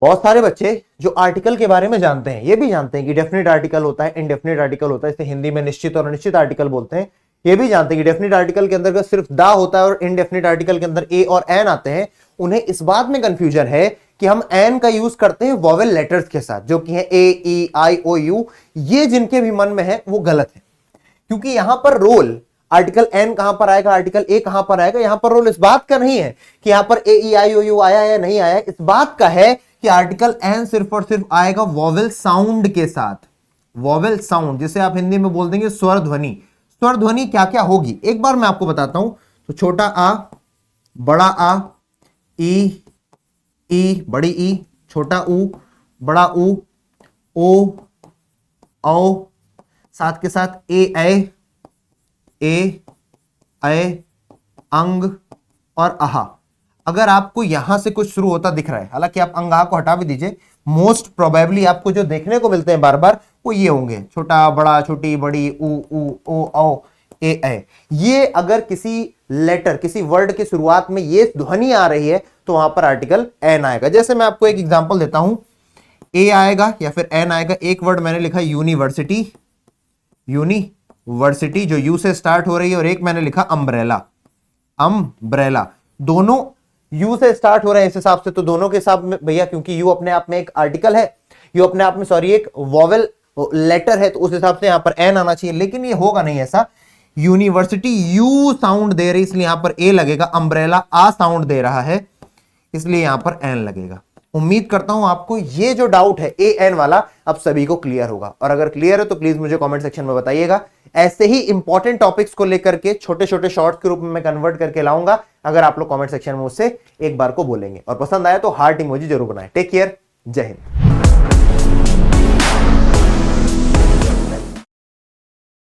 बहुत सारे बच्चे जो आर्टिकल के बारे में जानते हैं, ये भी जानते हैं कि डेफिनेट आर्टिकल होता है, इनडेफिनेट आर्टिकल होता है, इसे हिंदी में निश्चित और अनिश्चित आर्टिकल बोलते हैं। ये भी जानते हैं कि डेफिनेट आर्टिकल के अंदर सिर्फ दा होता है और इनडेफिनेट आर्टिकल के अंदर ए और एन आते हैं। उन्हें इस बात में कंफ्यूजन है कि हम एन का यूज करते हैं वोवेल लेटर्स के साथ, जो कि है ए, ई, आई, ओ, यू। ये जिनके भी मन में है वो गलत है, क्योंकि यहां पर रोल आर्टिकल एन कहां पर आएगा, आर्टिकल ए कहां पर आएगा, यहां पर रोल इस बात का नहीं है कि यहां पर ए, ई, आई, ओ, यू आया या नहीं आया। इस बात का है कि आर्टिकल एन सिर्फ और सिर्फ आएगा वोवेल साउंड के साथ। वोवेल साउंड, जिसे आप हिंदी में बोल देंगे स्वर ध्वनि। स्वर ध्वनि क्या क्या होगी एक बार मैं आपको बताता हूं। तो छोटा आ, बड़ा आ, ई, बड़ी ई, छोटा ऊ, बड़ा ऊ, ओ, औ, साथ के साथ ए, अंग और अहा। अगर आपको यहां से कुछ शुरू होता दिख रहा है, हालांकि आप अंग को हटा भी दीजिए, मोस्ट प्रोबेबली आपको जो देखने को मिलते हैं बार बार वो ये होंगे, छोटा, बड़ा, छोटी, बड़ी, ऊ, ओ, औ, ए। ये अगर किसी लेटर, किसी वर्ड के शुरुआत में ये ध्वनि आ रही है तो वहां पर आर्टिकल एन आएगा। जैसे मैं आपको एक एग्जांपल देता हूं, ए आएगा या फिर एन आएगा। एक वर्ड मैंने लिखा यूनिवर्सिटी, यूनिवर्सिटी जो यू से स्टार्ट हो रही है, और एक मैंने लिखा अम्ब्रेला, अम्ब्रेला। दोनों यू से स्टार्ट हो रहे हैं इस हिसाब से, तो दोनों के हिसाब में भैया, क्योंकि यू अपने आप में एक आर्टिकल है, यू अपने आप में सॉरी एक वोवेल लेटर है, तो उस हिसाब से यहां पर एन आना चाहिए। लेकिन ये होगा नहीं ऐसा। यूनिवर्सिटी यू साउंड दे रही, इसलिए यहां पर ए लगेगा। अम्ब्रेला आ साउंड दे रहा है, इसलिए यहां पर एन लगेगा। उम्मीद करता हूं आपको ये जो डाउट है ए एन वाला अब सभी को क्लियर होगा, और अगर क्लियर है तो प्लीज मुझे कमेंट सेक्शन में बताइएगा। ऐसे ही इंपॉर्टेंट टॉपिक्स को लेकर के छोटे छोटे शॉर्ट्स के रूप में मैं कन्वर्ट करके लाऊंगा, अगर आप लोग कमेंट सेक्शन में मुझसे एक बार को बोलेंगे। और पसंद आया तो हार्ट इमोजी जरूर बनाएं। टेक केयर, जय हिंद।